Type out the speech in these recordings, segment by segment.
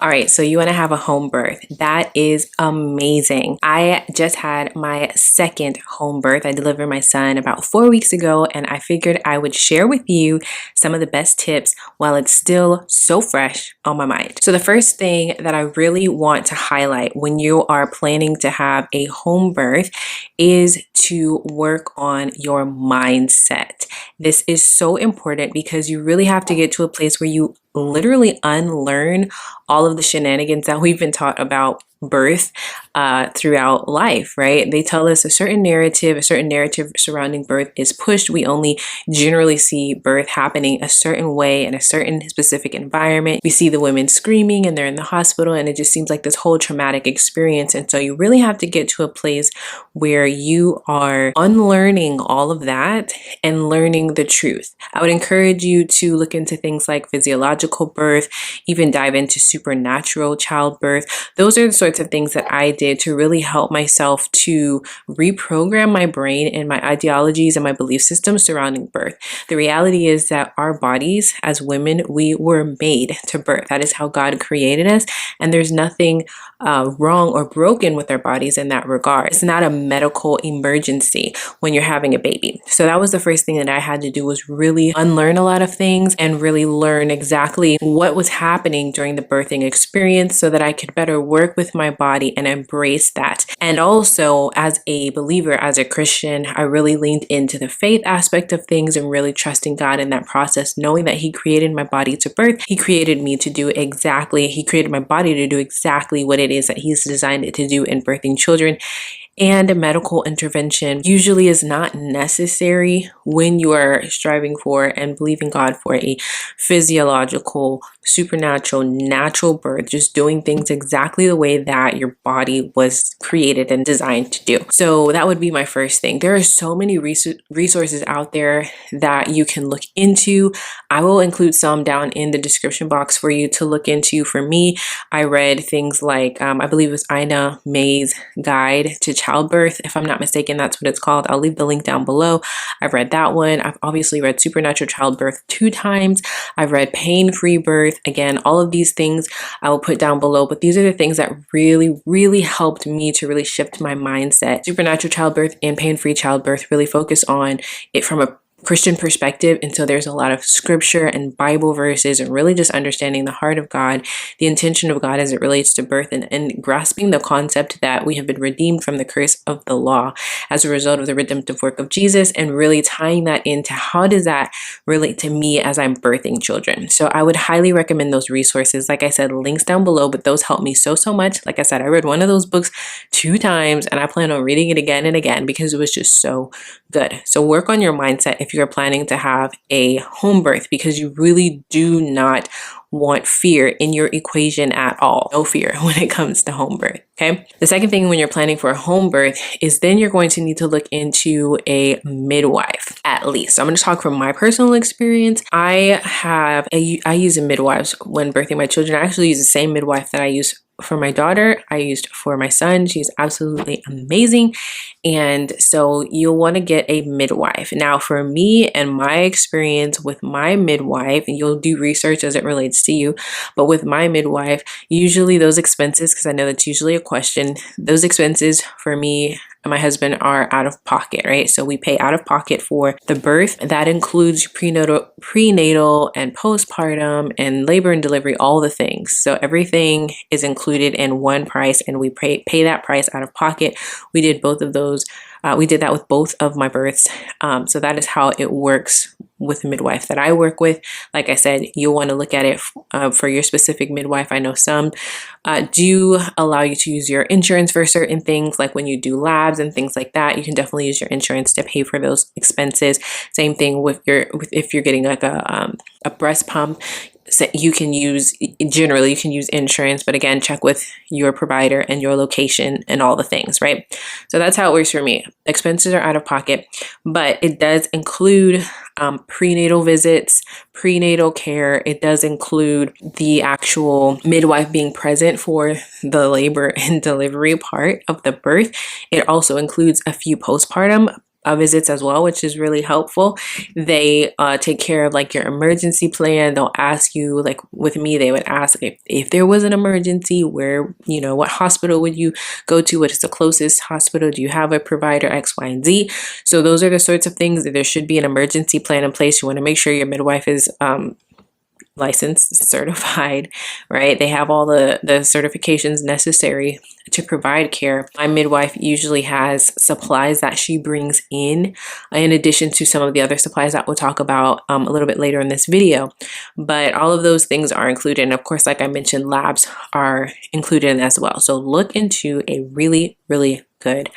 All right, so you want to have a home birth. That is amazing. I just had my second home birth. I delivered my son about 4 weeks ago, and I figured I would share with you some of the best tips while it's still so fresh on my mind. So the first thing that I really want to highlight when you are planning to have a home birth is to work on your mindset. This is so important because you really have to get to a place where you literally unlearn all of the shenanigans that we've been taught about birth throughout life, right? They tell us a certain narrative surrounding birth is pushed. We only generally see birth happening a certain way in a certain specific environment. We see the women screaming and they're in the hospital, and it just seems like this whole traumatic experience. And so you really have to get to a place where you are unlearning all of that and learning the truth. I would encourage you to look into things like physiological birth, even dive into supernatural childbirth. Those are the sorts of things that I did to really help myself to reprogram my brain and my ideologies and my belief systems surrounding birth. The reality is that our bodies as women, we were made to birth. That is how God created us, and there's nothing wrong or broken with our bodies in that regard. It's not a medical emergency when you're having a baby. So that was the first thing that I had to do, was really unlearn a lot of things and really learn exactly what was happening during the birthing experience so that I could better work with my body and embrace that. And also, as a believer, as a Christian, I really leaned into the faith aspect of things and really trusting God in that process, knowing that He created my body to birth. He created me to do exactly, He created my body to do exactly what it is that He's designed it to do in birthing children. And a medical intervention usually is not necessary when you are striving for and believing God for a physiological, supernatural, natural birth, just doing things exactly the way that your body was created and designed to do. So that would be my first thing. There are so many resources out there that you can look into. I will include some down in the description box for you to look into. For me, I read things like, I believe it was Ina May's Guide to Childbirth. If I'm not mistaken, that's what it's called. I'll leave the link down below. I've read that one. I've obviously read Supernatural Childbirth 2 times. I've read Pain-Free Birth. Again, all of these things I will put down below, but these are the things that really helped me to really shift my mindset. Supernatural Childbirth and Pain-Free Childbirth really focus on it from a Christian perspective, and so there's a lot of scripture and Bible verses and really just understanding the heart of God, the intention of God as it relates to birth, and grasping the concept that we have been redeemed from the curse of the law as a result of the redemptive work of Jesus, and really tying that into how does that relate to me as I'm birthing children. So I would highly recommend those resources. Like I said, links down below, but those helped me so much. Like I said, I read one of those books 2 times and I plan on reading it again and again because it was just so good. So work on your mindset if you're planning to have a home birth, because you really do not want fear in your equation at all. No fear when it comes to home birth. Okay. The second thing when you're planning for a home birth is then you're going to need to look into a midwife at least. So I'm going to talk from my personal experience. I use a midwife when birthing my children. I actually use the same midwife that I use for my daughter, I used for my son. She's absolutely amazing. And so you'll want to get a midwife. Now, for me and my experience with my midwife, and you'll do research as it relates to you, but with my midwife, usually those expenses, because I know that's usually a question, those expenses for me and my husband are out of pocket, right? So we pay out of pocket for the birth. That includes prenatal and postpartum and labor and delivery, all the things. So everything is included in one price, and we pay that price out of pocket. We did both of those. We did that with both of my births. So that is how it works with the midwife that I work with. Like I said, you'll want to look at it for your specific midwife. I know some do allow you to use your insurance for certain things, like when you do labs and things like that. You can definitely use your insurance to pay for those expenses. Same thing with if you're getting like a breast pump. So you can use insurance, but again, check with your provider and your location and all the things, right? So that's how it works for me. Expenses are out of pocket, but it does include prenatal visits, prenatal care. It does include the actual midwife being present for the labor and delivery part of the birth. It also includes a few postpartum visits as well, which is really helpful. They take care of like your emergency plan. They'll ask you, like with me, they would ask if there was an emergency, where, you know, what hospital would you go to? What is the closest hospital? Do you have a provider, X, Y, and Z? So those are the sorts of things that there should be an emergency plan in place. You want to make sure your midwife is licensed, certified, right? They have all the certifications necessary to provide care. My midwife usually has supplies that she brings in addition to some of the other supplies that we'll talk about a little bit later in this video. But all of those things are included. And of course, like I mentioned, labs are included as well. So look into a really, really good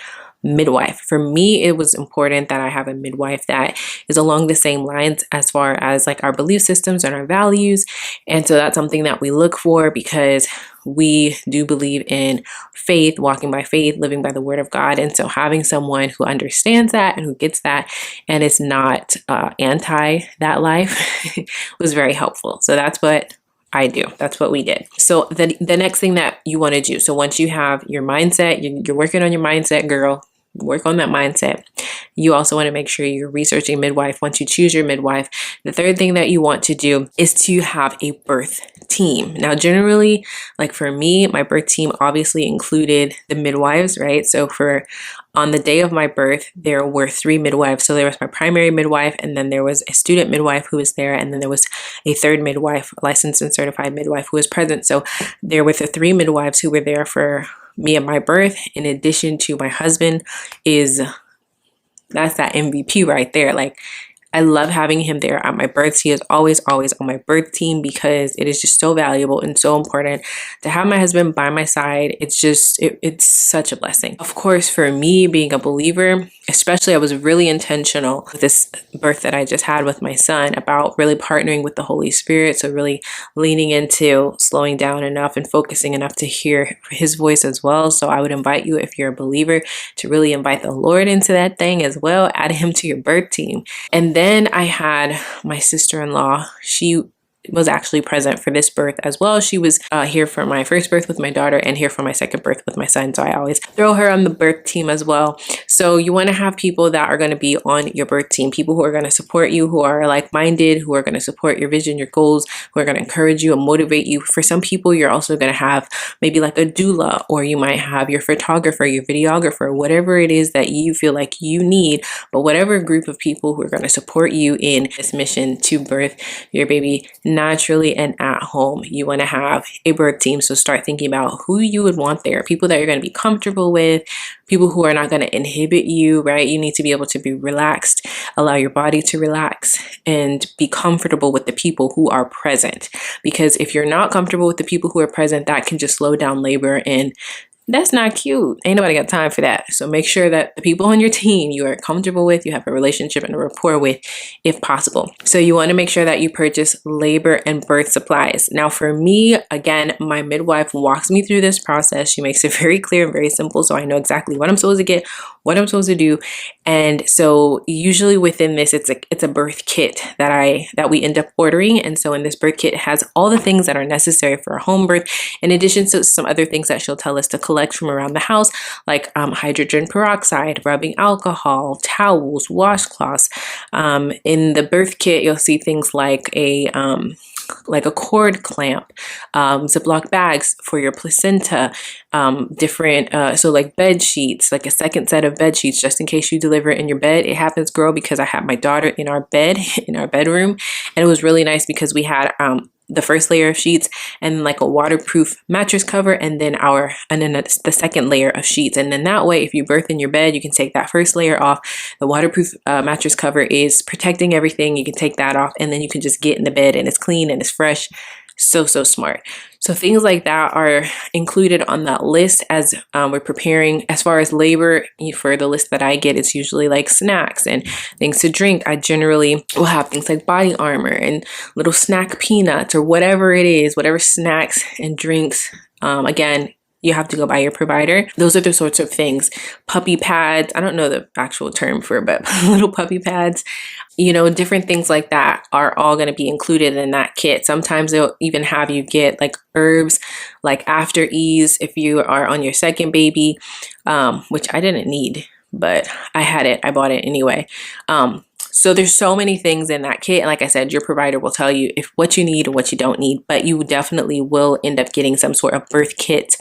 midwife. For me, it was important that I have a midwife that is along the same lines as far as like our belief systems and our values. And so that's something that we look for, because we do believe in faith, walking by faith, living by the word of God. And so having someone who understands that and who gets that and is not anti that life was very helpful. So that's what I do. That's what we did. So the next thing that you want to do, so once you have your mindset, you're working on your mindset, girl, work on that mindset. You also want to make sure you're researching midwife. Once you choose your midwife, the third thing that you want to do is to have a birth team. Now, generally, like for me, my birth team obviously included the midwives, right? So on the day of my birth, there were 3 midwives. So there was my primary midwife, and then there was a student midwife who was there, and then there was a third midwife, licensed and certified midwife, who was present. So there were the 3 midwives who were there for me at my birth, in addition to my husband. That's that MVP right there. Like, I love having him there at my births. He is always on my birth team, because it is just so valuable and so important to have my husband by my side. It's just, it's such a blessing. Of course, for me being a believer, especially, I was really intentional with this birth that I just had with my son about really partnering with the Holy Spirit. So really leaning into slowing down enough and focusing enough to hear his voice as well. So I would invite you, if you're a believer, to really invite the Lord into that thing as well. Add him to your birth team. And then I had my sister-in-law. She was actually present for this birth as well. She was here for my first birth with my daughter and here for my second birth with my son. So I always throw her on the birth team as well. So you want to have people that are going to be on your birth team, people who are going to support you, who are like-minded, who are going to support your vision, your goals, who are going to encourage you and motivate you. For some people, you're also going to have maybe like a doula, or you might have your photographer, your videographer, whatever it is that you feel like you need. But whatever group of people who are going to support you in this mission to birth your baby naturally and at home, you want to have a birth team. So start thinking about who you would want there, people that you're going to be comfortable with, people who are not going to inhibit you, right? You need to be able to be relaxed, allow your body to relax, and be comfortable with the people who are present. Because if you're not comfortable with the people who are present, that can just slow down labor, and that's not cute. Ain't nobody got time for that. So make sure that the people on your team you are comfortable with, you have a relationship and a rapport with, if possible. So you want to make sure that you purchase labor and birth supplies. Now for me, again, my midwife walks me through this process. She makes it very clear and very simple, so I know exactly what I'm supposed to get, what I'm supposed to do. And so usually within this, it's a birth kit that we end up ordering. And so in this birth kit, it has all the things that are necessary for a home birth, in addition to some other things that she'll tell us to collect from around the house, like hydrogen peroxide, rubbing alcohol, towels, washcloths. In the birth kit, you'll see things like a cord clamp, Ziploc bags for your placenta, different, so like bed sheets, like a second set of bed sheets, just in case you deliver in your bed. It happens, girl, because I had my daughter in our bed, in our bedroom, and it was really nice because we had the first layer of sheets and like a waterproof mattress cover, and then the second layer of sheets. And then that way, if you birth in your bed, you can take that first layer off. The waterproof mattress cover is protecting everything. You can take that off, and then you can just get in the bed and it's clean and it's fresh. So smart. So things like that are included on that list as we're preparing. As far as labor, for the list that I get, it's usually like snacks and things to drink. I generally will have things like body armor and little snack peanuts, or whatever it is, whatever snacks and drinks. Again, you have to go by your provider. Those are the sorts of things. Puppy pads, I don't know the actual term for it, but little puppy pads, different things like that are all going to be included in that kit. Sometimes they'll even have you get like herbs, like after ease if you are on your second baby, which I didn't need. but I bought it anyway. So there's so many things in that kit. And like I said, your provider will tell you if what you need or what you don't need, but you definitely will end up getting some sort of birth kit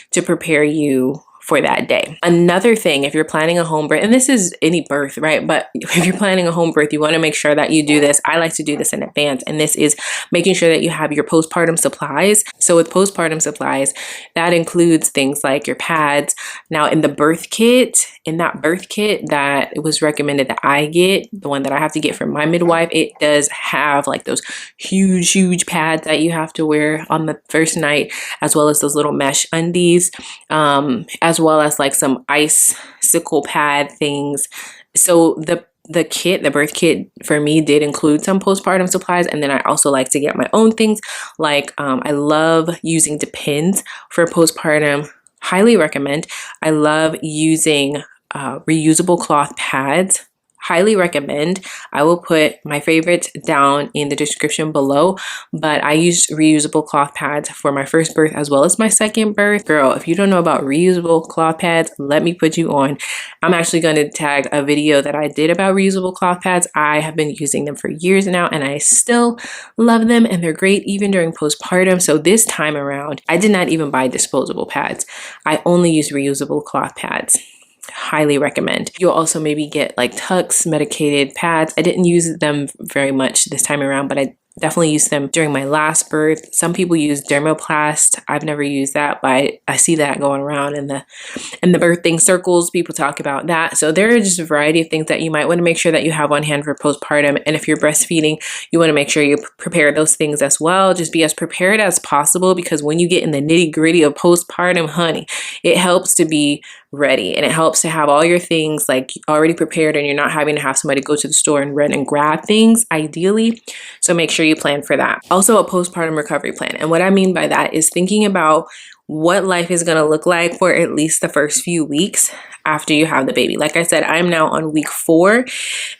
to prepare you for that day. Another thing, if you're planning a home birth, and this is any birth, right? But if you're planning a home birth, you want to make sure that you do this. I like to do this in advance, and this is making sure that you have your postpartum supplies. So with postpartum supplies, that includes things like your pads. Now in that birth kit that it was recommended that I get, the one that I have to get from my midwife, it does have like those huge pads that you have to wear on the first night, as well as those little mesh undies, as well as like some icicle pad things. So the birth kit for me did include some postpartum supplies. And then I also like to get my own things. Like I love using Depends for postpartum. Highly recommend. I love using reusable cloth pads. Highly recommend. I will put my favorites down in the description below, but I use reusable cloth pads for my first birth as well as my second birth. Girl, if you don't know about reusable cloth pads, let me put you on. I'm actually going to tag a video that I did about reusable cloth pads. I have been using them for years now and I still love them, and they're great even during postpartum. So this time around, I did not even buy disposable pads. I only use reusable cloth pads. Highly recommend. You'll also maybe get like Tuck's medicated pads. I didn't use them very much this time around, but I definitely used them during my last birth. Some people use Dermoplast. I've never used that, but I see that going around in the birthing circles. People talk about that. So there are just a variety of things that you might want to make sure that you have on hand for postpartum. And if you're breastfeeding, you want to make sure you prepare those things as well. Just be as prepared as possible, because when you get in the nitty gritty of postpartum, honey, it helps to be ready, and it helps to have all your things like already prepared, and you're not having to have somebody go to the store and run and grab things ideally. So make sure you plan for that. Also, a postpartum recovery plan. And what I mean by that is thinking about what life is going to look like for at least the first few weeks after you have the baby. Like I said, I'm now on week 4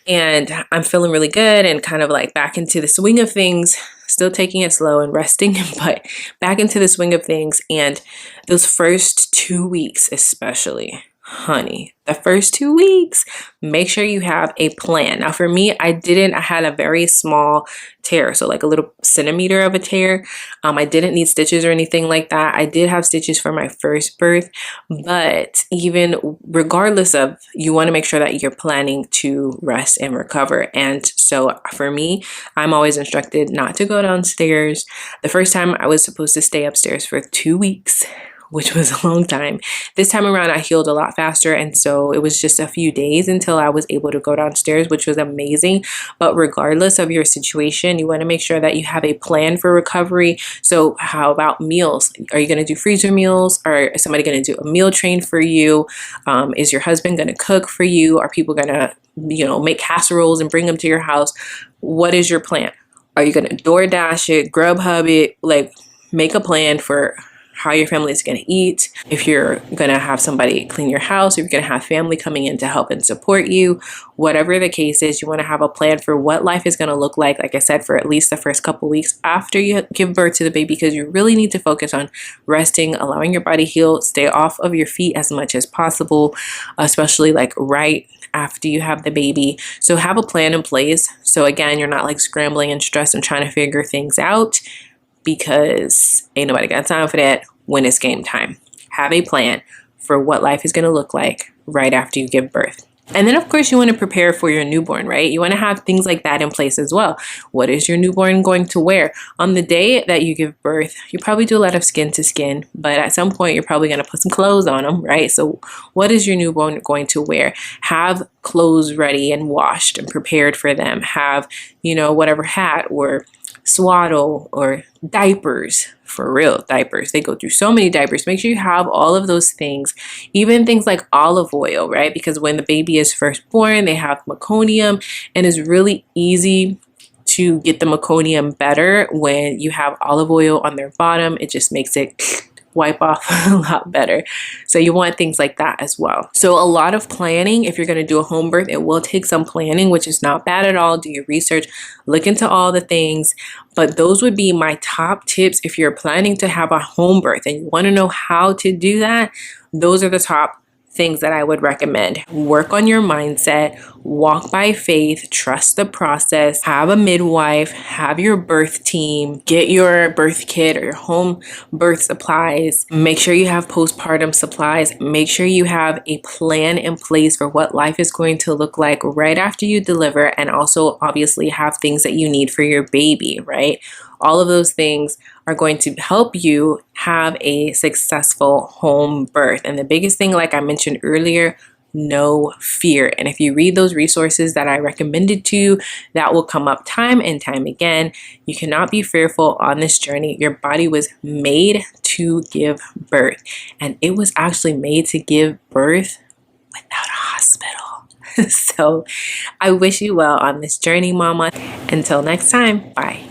and I'm feeling really good and kind of like back into the swing of things, still taking it slow and resting, but back into the swing of things. And those first 2 weeks, especially, honey, the first 2 weeks, make sure you have a plan. Now for me, I had a very small tear, so like a little centimeter of a tear. I didn't need stitches or anything like that. I did have stitches for my first birth, but even regardless of, you want to make sure that you're planning to rest and recover. And so for me, I'm always instructed not to go downstairs. The first time I was supposed to stay upstairs for 2 weeks, which was a long time. This time around, I healed a lot faster. And so it was just a few days until I was able to go downstairs, which was amazing. But regardless of your situation, you want to make sure that you have a plan for recovery. So how about meals? Are you going to do freezer meals? Or is somebody going to do a meal train for you? Is your husband going to cook for you? Are people going to, make casseroles and bring them to your house? What is your plan? Are you going to DoorDash it, Grubhub it? Like, make a plan for how your family is going to eat. If you're going to have somebody clean your house, if you're going to have family coming in to help and support you, whatever the case is, you want to have a plan for what life is going to look like I said, for at least the first couple weeks after you give birth to the baby, because you really need to focus on resting, allowing your body heal, stay off of your feet as much as possible, especially like right after you have the baby. So have a plan in place. So again, you're not like scrambling and stressed and trying to figure things out, because ain't nobody got time for that when it's game time. Have a plan for what life is going to look like right after you give birth. And then of course you want to prepare for your newborn, right? You want to have things like that in place as well. What is your newborn going to wear? On the day that you give birth, you probably do a lot of skin to skin, but at some point you're probably going to put some clothes on them, right? So what is your newborn going to wear? Have clothes ready and washed and prepared for them. Have, whatever hat or swaddle or diapers. For real, diapers. They go through so many diapers. Make sure you have all of those things, even things like olive oil, right? Because when the baby is first born, they have meconium, and it's really easy to get the meconium better when you have olive oil on their bottom. It just makes it wipe off a lot better. So you want things like that as well. So a lot of planning. If you're going to do a home birth, it will take some planning, which is not bad at all. Do your research, look into all the things. But those would be my top tips if you're planning to have a home birth and you want to know how to do that. Those are the top things that I would recommend. Work on your mindset, walk by faith, trust the process, have a midwife, have your birth team, get your birth kit or your home birth supplies, make sure you have postpartum supplies, make sure you have a plan in place for what life is going to look like right after you deliver, and also obviously have things that you need for your baby, right? All of those things are going to help you have a successful home birth. And the biggest thing, like I mentioned earlier, no fear. And if you read those resources that I recommended to you, that will come up time and time again. You cannot be fearful on this journey. Your body was made to give birth, and it was actually made to give birth without a hospital. So I wish you well on this journey, mama. Until next time, bye.